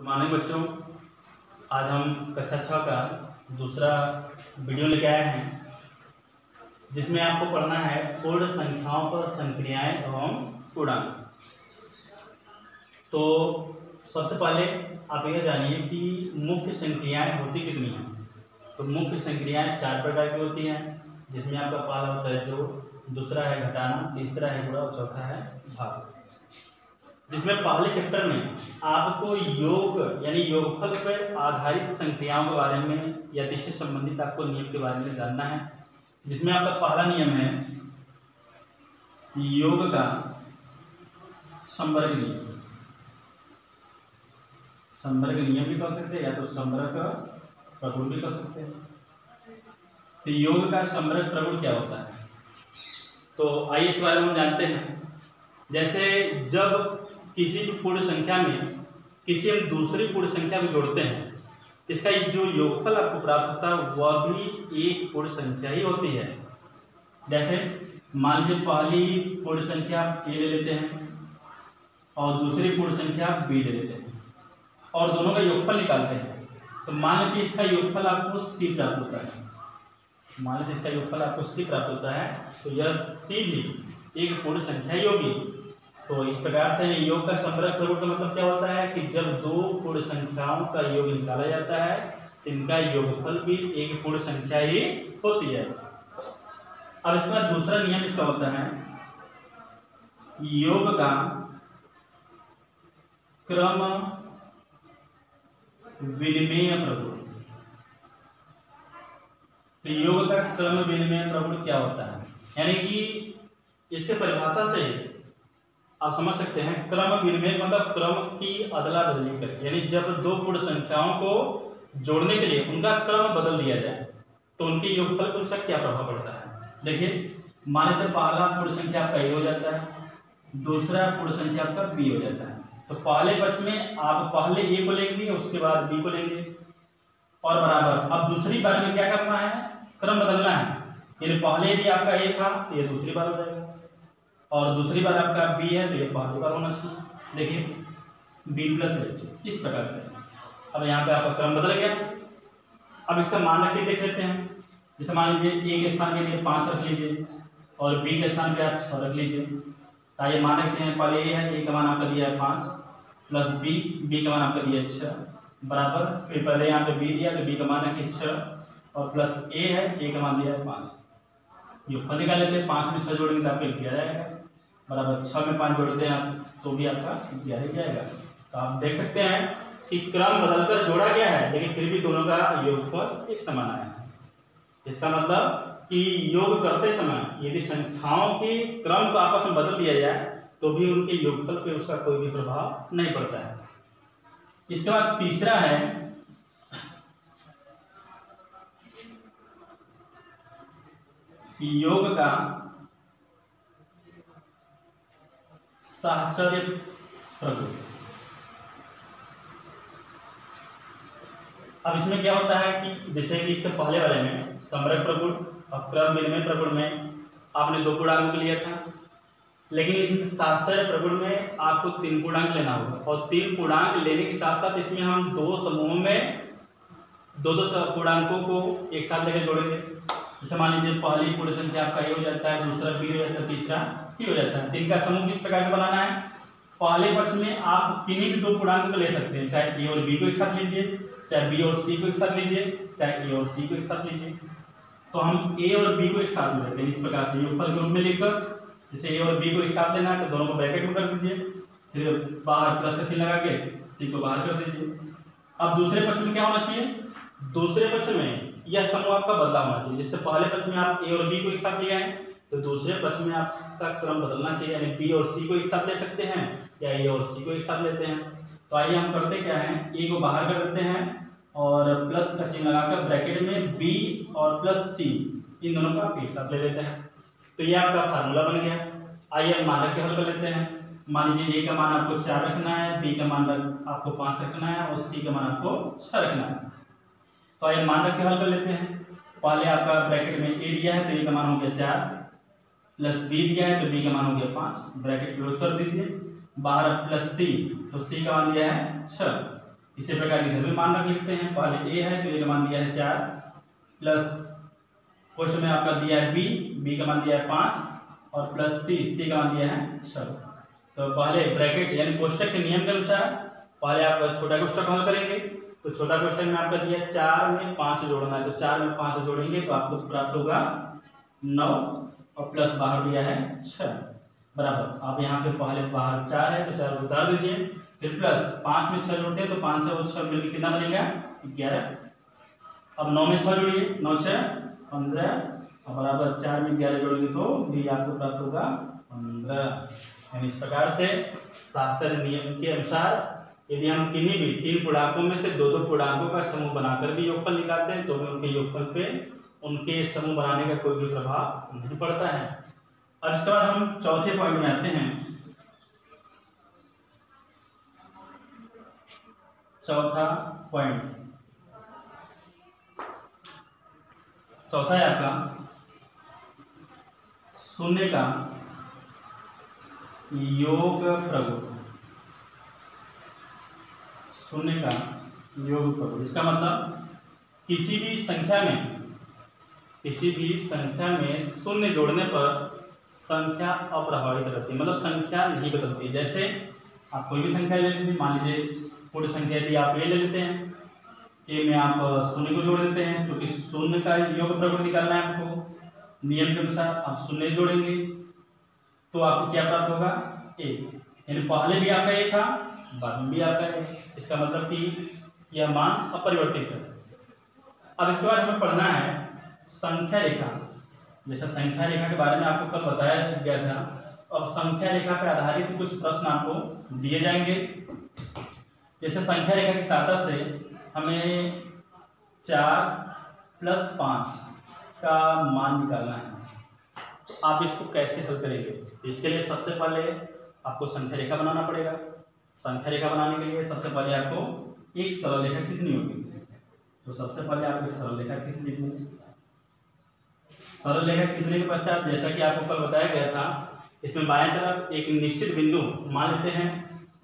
माननीय बच्चों, आज हम कक्षा 6 का दूसरा वीडियो लेके आए हैं, जिसमें आपको पढ़ना है पूर्ण संख्याओं पर संक्रियाएं एवं पूर्णांक। तो सबसे पहले आप यह जानिए कि मुख्य संक्रियाएं होती कितनी हैं। तो मुख्य संक्रियाएं 4 प्रकार की होती हैं, जिसमें आपका पहला होता है जोड़, दूसरा है घटाना, तीसरा है गुणा और चौथा है भाग। जिसमें पहले चैप्टर में आपको योग यानी योगफल पर आधारित संक्रियाओं के बारे में या इससे संबंधित आपको नियम के बारे में जानना है। जिसमें आपका पहला नियम है योग का संवर्ग नियम। संवर्ग नियम भी कह सकते हैं या तो संवर्ग प्रगुण भी कह सकते हैं। तो योग का संवर्ग प्रगुण क्या होता है, तो आइए इस बारे में हम जानते हैं। जैसे जब किसी भी पूर्ण संख्या में किसी हम दूसरी पूर्ण संख्या को जोड़ते हैं, इसका जो योगफल आपको प्राप्त होता है वह भी एक पूर्ण संख्या ही होती है। जैसे मान लीजिए पहली पूर्ण संख्या a ले लेते हैं और दूसरी पूर्ण संख्या b ले लेते हैं और दोनों का योगफल निकालते हैं। तो मान लीजिए इसका योगफल आपको c प्राप्त होता है। मान लीजिए इसका योगफल आपको c प्राप्त होता है, तो यह c भी एक पूर्ण संख्या ही होगी। तो इस प्रकार से योग का संवर्ग प्रगुण का मतलब क्या होता है कि जब दो पूर्ण संख्याओं का योग निकाला जाता है तो इनका योगफल भी एक पूर्ण संख्या ही होती है। अब इसका दूसरा नियम इसका होता है योग का क्रम विनिमेय प्रगुण। तो योग का क्रम विनिमेय प्रगुण क्या होता है, यानी कि इसके परिभाषा से आप समझ सकते हैं क्रम विनिमेय मतलब क्रम की अदला बदली करके, यानी जब दो पूर्ण संख्याओं को जोड़ने के लिए उनका क्रम बदल दिया जाए तो उनके योगफल पर उसका क्या प्रभाव पड़ता है। देखिए मान लेते पहला पूर्ण संख्या आपका a हो जाता है, दूसरा पूर्ण संख्या आपका b हो जाता है। तो पहले पक्ष में आप पहले a को लेंगे, उसके बाद b को लेंगे और बराबर। अब दूसरी बार में क्या करना है, क्रम बदलना है। यानी पहले यदि आपका a था तो ये दूसरी बार हो जाएगा और दूसरी बार आपका b है तो ये पहली बार होना चाहिए। देखिए b प्लस a इस प्रकार से। अब यहाँ पे आपका क्रम बदल गया। अब इसका मान रख के देख लेते हैं। जैसे मान लीजिए a के स्थान के लिए 5 रख लीजिए और b के स्थान पे आप 6 रख लीजिए। तो ये मान रखते हैं, पहले a है, a का मान आपका दिया है 5 प्लस b का मान आपका दिया है 6 बराबर। फिर पहले यहाँ पे b दिया तो b का मान रखिए 6 और प्लस a है, a का मान दिया है 5। योगफल निकाल लेते हैं, 5 में 6 जोड़ेंगे तो आपका 11 आएगा बराबर। 6 में 5 जोड़ते हैं तो भी आपका 11 आएगा। तो आप देख सकते हैं कि क्रम बदलकर जोड़ा गया है लेकिन फिर भी दोनों का योगफल एक समान आया है। इसका मतलब कि योग करते समय यदि संख्याओं के क्रम को आपस में बदल दिया जाए तो भी उनके योगफल पे उसका कोई भी प्रभाव नहीं पड़ता है। इसके बाद तीसरा है योग का साहचर्य प्रगुण। अब इसमें क्या होता है कि जैसे कि इसके पहले वाले में संवर्ग प्रगुण और क्रम विनिमय प्रगुण में आपने 2 पूर्णांक लिया था, लेकिन इसमें साहचर्य प्रगुण में आपको 3 पूर्णांक लेना होगा और 3 पूर्णांक लेने के साथ साथ इसमें हम 2 समूहों में 2-2 पूर्णांकों को एक साथ लेकर जोड़ेंगे। जैसे मान लीजिए पहली पूर्ण संख्या आपका a हो जाता है, दूसरा b हो जाता है, तीसरा c हो जाता है। तो इनका समूह किस प्रकार से बनाना है, पहले पक्ष में आप किन्हीं भी 2 पूर्णांक को ले सकते हैं, चाहे a और b को एक साथ लीजिए, चाहे b और c को एक साथ लीजिए, चाहे a और c को एक साथ लीजिए। तो हम a और b को एक साथ लेते हैं इस प्रकार से योगफल के रूप में लिखकर। जैसे a और b को एक साथ लेना है तो दोनों को ब्रैकेट में कर दीजिए, फिर बाहर प्लस का चिन्ह लगा के c को बाहर कर दीजिए। अब दूसरे पक्ष में क्या होना चाहिए, दूसरे पक्ष में यह समूह आपका बदला होना चाहिए। जिससे पहले पक्ष में आप a और b को एक साथ लिया है तो दूसरे पक्ष में आपका क्रम बदलना चाहिए, यानी b और c को एक साथ ले सकते हैं या a और c को एक साथ लेते हैं। तो आइए हम करते क्या है, a को बाहर कर देते हैं और प्लस का चिन्ह लगाकर ब्रैकेट में b और प्लस c इन दोनों को आप एक साथ ले लेते हैं। तो ये आपका फार्मूला बन गया। आइए हम मानक के हल कर लेते हैं। मान लीजिए a का मान आपको 4 रखना है, b का मान आपको 5 रखना है और c का मान आपको 6 रखना है। तो आइए मान रख के हल कर लेते हैं। पहले आपका ब्रैकेट में a दिया है तो a का मान हो गया 4 प्लस b दिया है तो b का मान हो गया 5, ब्रैकेट क्लोज कर दीजिए। बाहर प्लस c तो c का मान दिया है 6 इसी प्रकार इधर भी मान रख लिखते हैं। पहले ए है तो ए का मान दिया है 4 प्लस क्वेश्चन में आपका दिया है बी का मान दिया है 5 और प्लस सी का मान दिया है 6। तो पहले ब्रैकेट यानी कोष्टक के नियम के अनुसार पहले आप छोटा कोष्टक हल करेंगे। तो छोटा कोष्टक में आपका दिया 4 में 5 जोड़ना है, तो 4 में 5 जोड़ेंगे तो आपको प्राप्त होगा 9 और प्लस बाहर दिया है 6 बराबर। आप यहाँ पे पहले बाहर 4 है तो 4 उतार दीजिए, फिर प्लस 5 में 6 जोड़ते हैं तो 5 से 6 मिलकर कितना बनेगा 11। अब 9 में 6 जोड़िए, 9 6 15 और बराबर 4 में 11 जोड़ेंगे तो भी आपको प्राप्त होगा 15। यानी इस प्रकार से शास्त्र नियम के अनुसार यदि हम किन्हीं भी 3 पूर्णांकों में से 2-2 पूर्णांकों का समूह बनाकर भी योगफल निकालते हैं तो भी उनके योगफल पे उनके समूह बनाने का कोई भी प्रभाव नहीं पड़ता है। अब इसके बाद हम चौथे पॉइंट में आते हैं। चौथा पॉइंट चौथा है आपका शून्य का योग प्रगुण। शून्य का योग प्रगुण इसका मतलब किसी भी संख्या में शून्य जोड़ने पर संख्या अप्रभावित रहती है, मतलब संख्या नहीं बदलती। जैसे आप कोई भी संख्या ले लीजिए, मान लीजिए पूर्ण संख्या यदि आप ए ले लेते हैं, ए में आप शून्य को जोड़ देते हैं, क्योंकि शून्य का योग प्रगुण निकालना है आपको। नियम के अनुसार आप शून्य जोड़ेंगे तो आपको क्या प्राप्त होगा ए, यानी पहले भी आपका ए था बाद में भी आपका ए। इसका मतलब कि यह मान अपरिवर्तित है। अब इसके बाद हमें पढ़ना है संख्या रेखा। जैसा संख्या रेखा के बारे में आपको कल बताया गया था, अब संख्या रेखा पर आधारित कुछ प्रश्न आपको दिए जाएंगे। जैसे संख्या रेखा की सहायता से हमें 4 प्लस 5 का मान निकालना है। आप इसको कैसे हल करेंगे? तो इसके लिए सबसे पहले आपको संख्या रेखा बनाना पड़ेगा। संख्या रेखा बनाने के लिए सबसे पहले आपको एक सरल रेखा खींचनी होगी। तो सबसे पहले आप एक सरल रेखा खींच लीजिए। सरल रेखा खींचने के पश्चात जैसा कि आपको कल बताया गया था, इसमें बाएं तरफ एक निश्चित बिंदु मान लेते हैं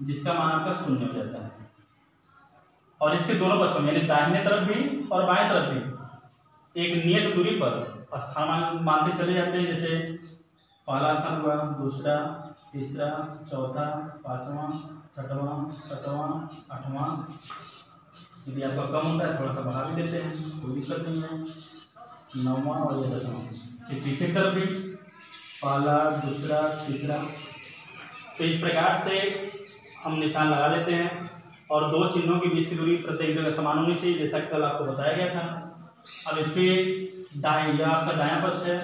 जिसका मान आपका 0 हो जाता है, और इसके दोनों पक्षों यानी दाहिने तरफ भी और बाएं तरफ भी एक नियत दूरी पर स्थान मानते चले जाते हैं। जैसे पहला स्थान हुआ, दूसरा, तीसरा, चौथा, पांचवा, छठवां, सातवां, आठवां। यदि आपका कम होता है थोड़ा सा बढ़ा भी देते हैं, कोई दिक्कत नहीं है, 9वां और ये 10वां। फिर पीछे की तरफ भी पहला, दूसरा, तीसरा। तो इस प्रकार से हम निशान लगा लेते हैं और दो चिन्हों के बीच की दूरी प्रत्येक जगह समान होनी चाहिए, जैसा कि कल आपको बताया गया था। अब इस पे यह आपका दायां पक्ष है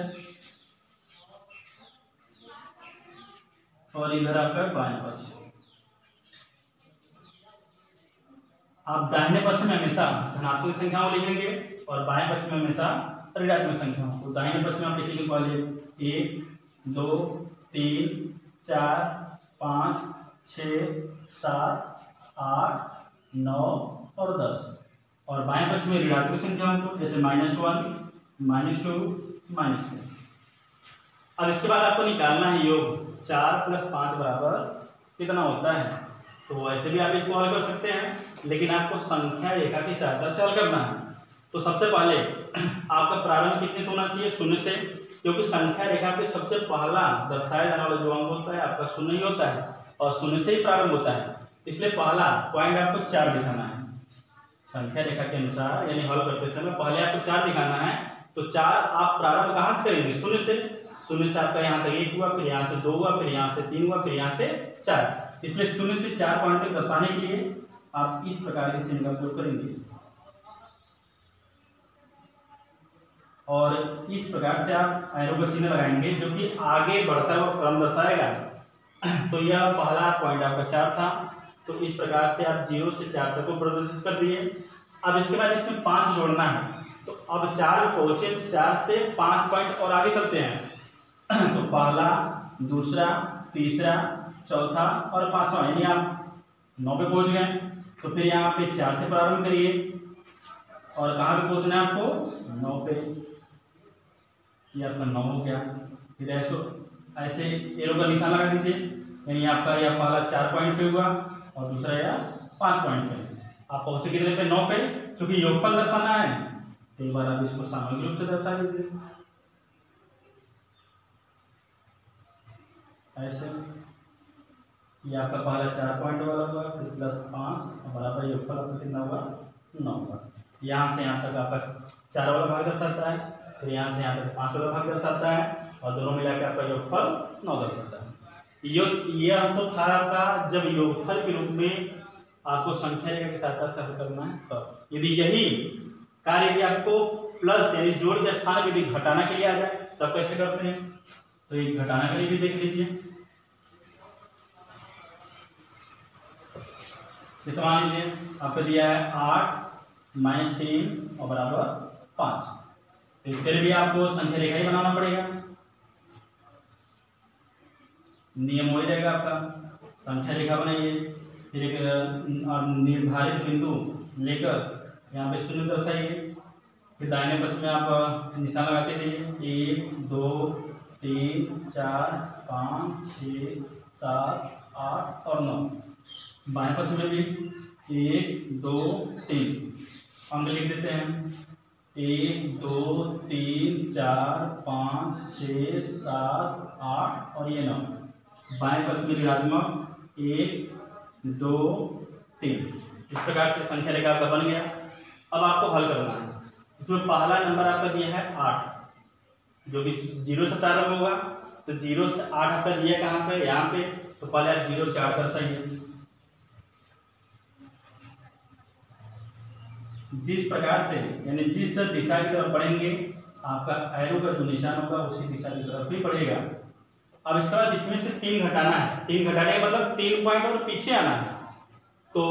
और इधर आपका बायां पक्ष है। आप दाहिने पक्ष में हमेशा धनात्मक संख्याओं लिखेंगे और बाएं पक्ष में हमेशा ऋणात्मक संख्याओं। तो दाहिने पक्ष में आप लिखेंगे पहले 1 2 3 4 5 6 7 8 9 और 10, और बाएं पक्ष में ऋणात्मक संख्याओं को, जैसे -1 -2 -3। अब इसके बाद आपको निकालना है योग 4 + 5 बराबर कितना होता है। तो ऐसे भी आप इसको हल कर सकते हैं, लेकिन आपको संख्या रेखा की सहायता से हल करना है। तो सबसे पहले आपका प्रारंभ कितने से होना चाहिए? 0 से, क्योंकि संख्या रेखा पे सबसे पहला दर्शाया जाने वाला जो अंक होता है आपका 0 ही होता है और 0 से ही प्रारंभ होता है। इसलिए पहला पॉइंट आपको 4 दिखाना है संख्या रेखा के अनुसार, यानी हल करते समय पहले आपको 4 दिखाना है। तो 4 आप प्रारंभ कहाँ से करेंगे? 0 से। 0 से आपका यहाँ तक 1 हुआ, फिर यहाँ से 2 हुआ, फिर यहाँ से 3 हुआ, फिर यहाँ से 4। इसलिए 0 से 4 पॉइंट तक दर्शाने के लिए आप इस प्रकार के चिन्ह का उपयोग करेंगे और इस प्रकार से आप एरो का चिन्ह लगाएंगे जो कि आगे बढ़ता हुआ क्रम दर्शाएगा। तो यह पहला पॉइंट आपका 4 था। तो इस प्रकार से आप 0 से 4 तक को प्रदर्शित कर दिए। अब इसके बाद इसमें 5 जोड़ना है। तो अब 4 पहुंचे, 4 से 5 पॉइंट और आगे चलते हैं। तो पहला, दूसरा, तीसरा, चौथा और 5वां, यानी आप 9 पे पहुंच गए। तो फिर यहाँ पे 4 से प्रारंभ करिए और कहाँ पे पहुंचना है आपको? 9 पे। ये आपका 9 हो गया। फिर ऐसे एरो का निशान लगा दीजिए, यानी आपका यह पहला 4 पॉइंट पे हुआ और दूसरा यह 5 पॉइंट पे। आप पहुंचे कितने पे, 9 पे। चूंकि योगफल दर्शाना है तो एक बार आप इसको सामूहिक रूप से दर्शा लीजिए ऐसे। ये आपका पहला 4 पॉइंट वाला होगा, फिर +5 बराबर योगफल आपका कितना होगा, 9 होगा। यहाँ से यहाँ तक आपका 4 वाला भाग दर्शाता है, फिर यहाँ से यहाँ तक 5 वाला भाग दर्शाता है, और दोनों मिला के आपका योगफल 9 दर्शाता है। ये अंक तो था आपका जब योगफल के रूप में आपको संख्या रेखा की सहायता से हल करना है तब। यदि यही कार्य यदि आपको प्लस यानी जोड़ के स्थान में यदि घटाना के लिए आ जाए तब कैसे करते हैं, तो ये घटाना के लिए भी देख लीजिए। जैसे मान लीजिए आपको दिया है 8 - 3 और बराबर 5, तो इसके लिए भी आपको संख्या रेखा ही बनाना पड़ेगा। नियम वही रहेगा आपका, संख्या रेखा बनाइए, फिर एक निर्धारित बिंदु लेकर यहाँ पे 0 दर्शाइए, फिर दाहिने पक्ष में आप निशान लगाते रहिए 1 2 3 4 5 6 7 8 और 9। बाएं पक्ष में भी 1 2 3 अंक लिख देते हैं 1 2 3 4 5 6 7 8 और ये 9। बाएं पक्ष में ऋणात्मक 1 2 3। इस प्रकार से संख्या रेखा आपका बन गया। अब आपको हल करना है। इसमें पहला नंबर आपका दिया है 8, जो कि 0 से प्रारंभ होगा, तो 0 से 8 आपका दिया कहाँ पे, यहाँ पे, तो पहले आप 0 से 8 दर्शाइए। जिस प्रकार से यानी जिस दिशा की तरफ बढ़ेंगे आपका एरो का जो निशान होगा उसी दिशा की तरफ भी बढ़ेगा। अब इसके बाद इसमें से 3 घटाना है, 3 घटाने का मतलब 3 पॉइंट और पीछे आना है। तो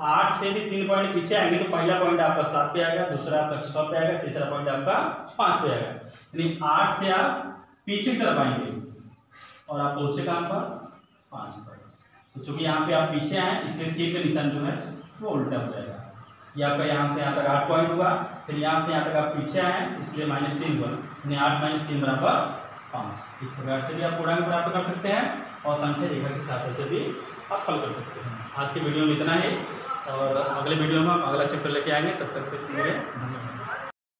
8 से भी 3 पॉइंट पीछे आएंगे तो पहला पॉइंट आपका 7 पे आएगा, दूसरा आपका 6 पे आएगा, तीसरा पॉइंट आपका 5 पे आएगा। यानी 8 से आप पीछे की तरफ आएंगे और आप पहुंचे कहाँ पर, 5 पर। तो चूंकि यहाँ पे आप पीछे आए इसलिए 3 का निशान जो है वो उल्टा हो जाएगा। ये आपका यहाँ से यहाँ तक 8 पॉइंट हुआ, फिर यहाँ से यहाँ तक आप पीछे आए इसलिए -3 हुआ, यानी 8 - 3 बराबर 5। इस प्रकार से भी आप पूर्णांक प्राप्त कर सकते हैं और संख्या रेखा की सहायता से भी आप हल कर सकते हैं। आज के वीडियो में इतना ही, और अगले वीडियो में हम अगला चैप्टर लेके आएंगे। तब तक के लिए धन्यवाद।